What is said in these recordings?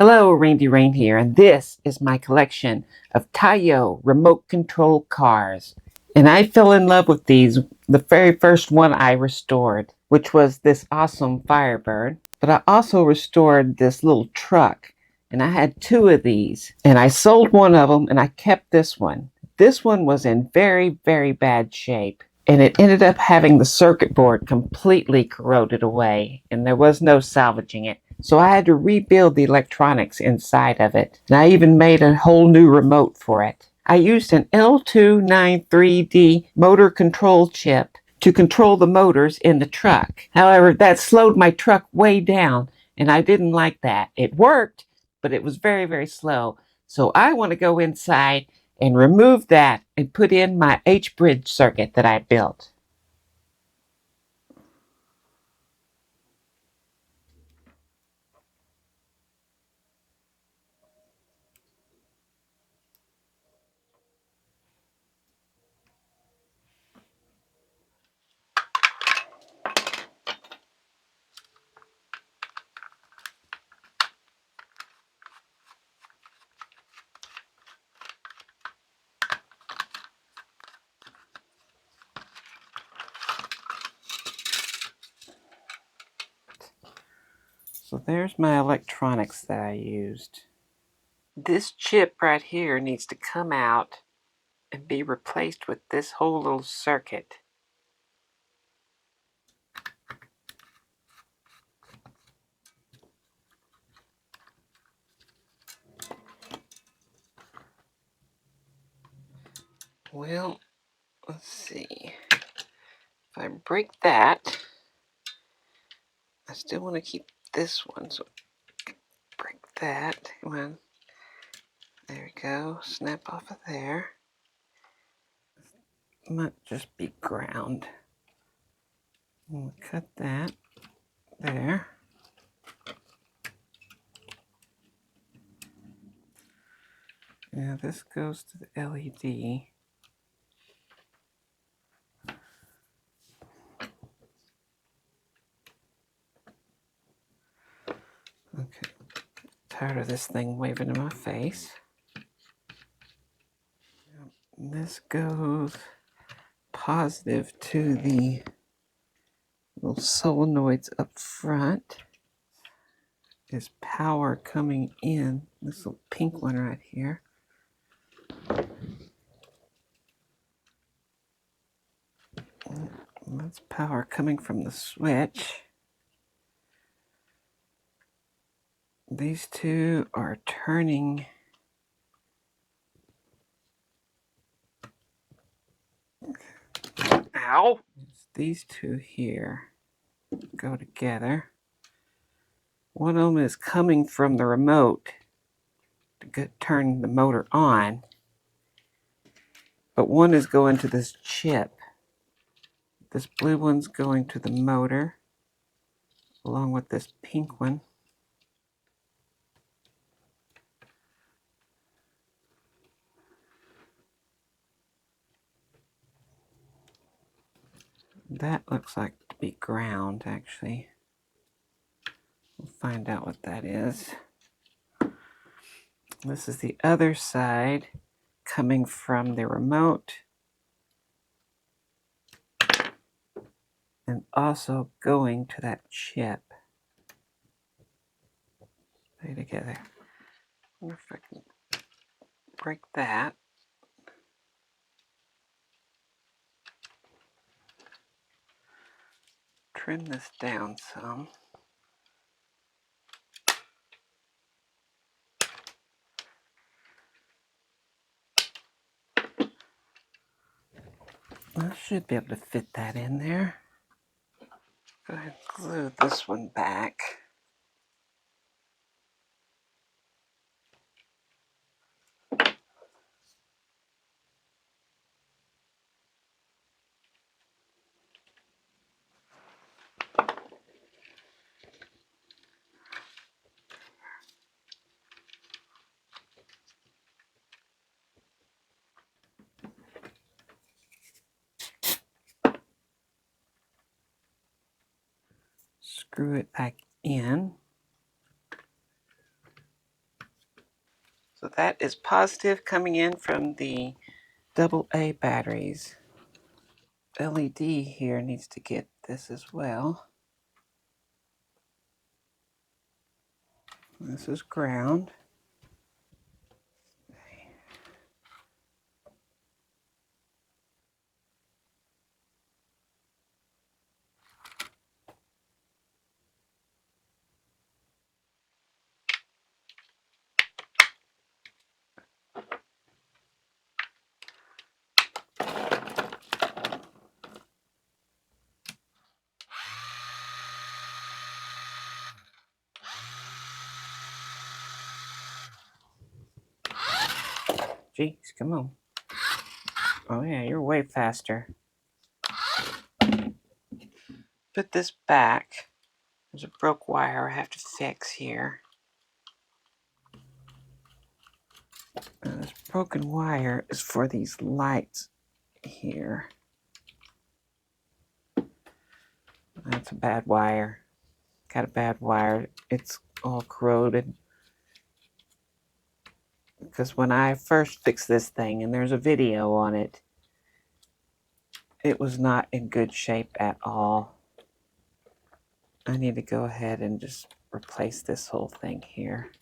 Hello, Randy Rain here, and this is my collection of Taiyo remote control cars. And I fell in love with these, the very first one I restored, which was this awesome Firebird. But I also restored this little truck, and I had two of these. And I sold one of them, and I kept this one. This one was in very, very bad shape. And it ended up having the circuit board completely corroded away, and there was no salvaging it. So I had to rebuild the electronics inside of it. And I even made a whole new remote for it. I used an L293D motor control chip to control the motors in the truck. However, that slowed my truck way down, and I didn't like that. It worked, but it was very, very slow. So I want to go inside and remove that and put in my H-Bridge circuit that I built. So there's my electronics that I used. This chip right here needs to come out and be replaced with this whole little circuit. Well, let's see. If I break that, I still want to keep this one, so break that. Come on. There we go. Snap off of there. Might just be ground. We'll cut that there. Now this goes to the LED. Okay, tired of this thing waving in my face. This goes positive to the little solenoids up front. Is power coming in, this little pink one right here. And that's power coming from the switch. These two are turning. Ow! These two here go together. One of them is coming from the remote to turn the motor on, but one is going to this chip. This blue one's going to the motor, along with this pink one. That looks like to be ground, actually. We'll find out what that is. This is the other side coming from the remote and also going to that chip. Stay together. I wonder if I can break that. Trim this down some. I should be able to fit that in there. Go ahead and glue this one back. Screw it back in. So that is positive coming in from the AA batteries. LED here needs to get this as well. This is ground. Jeez, come on. Oh yeah, you're way faster. Put this back. There's a broke wire I have to fix here. This broken wire is for these lights here. That's a bad wire. Got a bad wire. It's all corroded. Because when I first fixed this thing, and there's a video on it, it was not in good shape at all. I need to go ahead and just replace this whole thing here.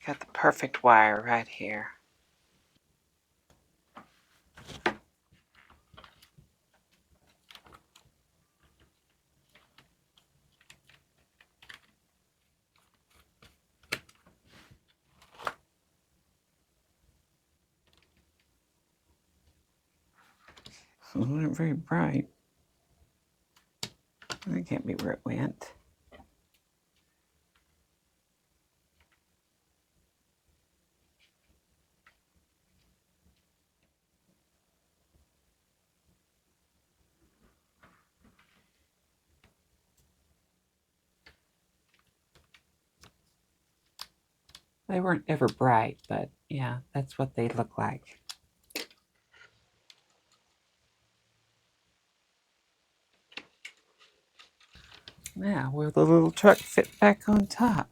Got the perfect wire right here. So it wasn't very bright. That can't be where it went. They weren't ever bright, but yeah, that's what they look like. Now, will the little truck fit back on top?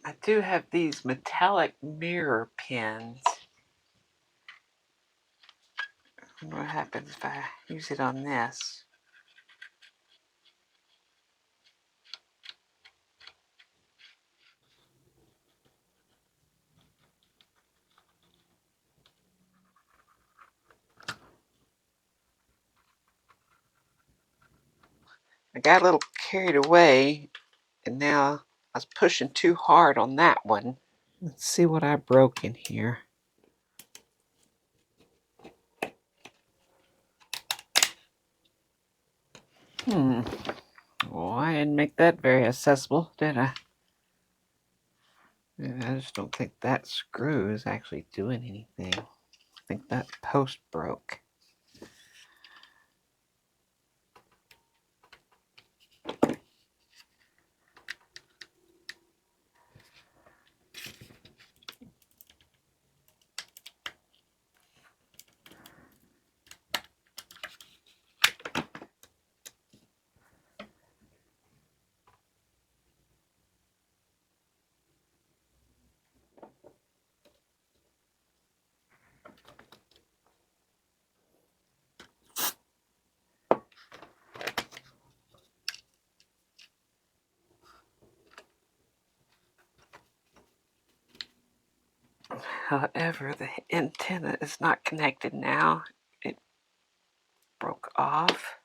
I do have these metallic mirror pins. I wonder what happens if I use it on this. I got a little carried away, and now I was pushing too hard on that one. Let's see what I broke in here. Well, I didn't make that very accessible, did I? I just don't think that screw is actually doing anything. I think that post broke. However, the antenna is not connected now. It broke off.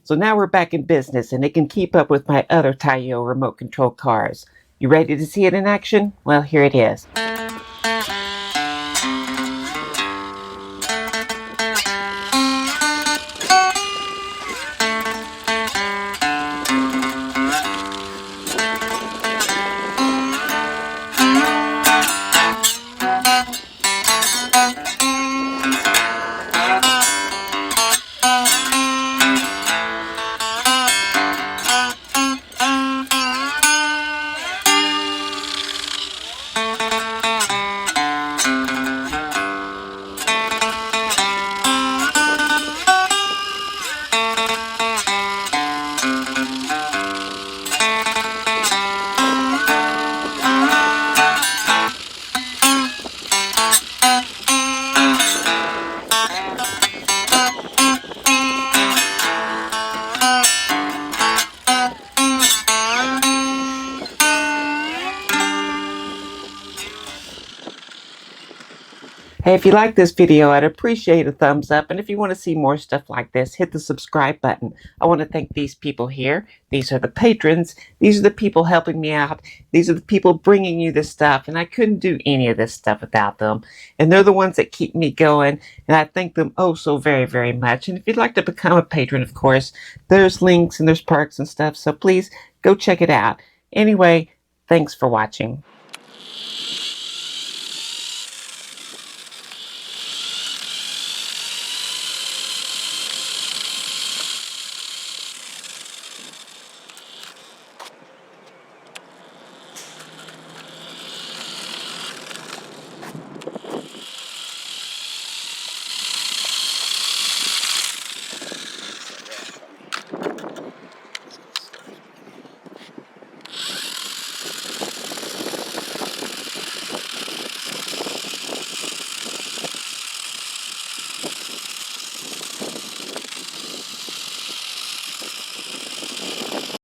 So now we're back in business and it can keep up with my other Taiyo remote control cars. You ready to see it in action? Well, here it is. Hey, if you like this video, I'd appreciate a thumbs up. And if you want to see more stuff like this, hit the subscribe button. I want to thank these people here. These are the patrons. These are the people helping me out. These are the people bringing you this stuff. And I couldn't do any of this stuff without them. And they're the ones that keep me going. And I thank them oh so very, very much. And if you'd like to become a patron, of course, there's links and there's perks and stuff. So please go check it out. Anyway, thanks for watching.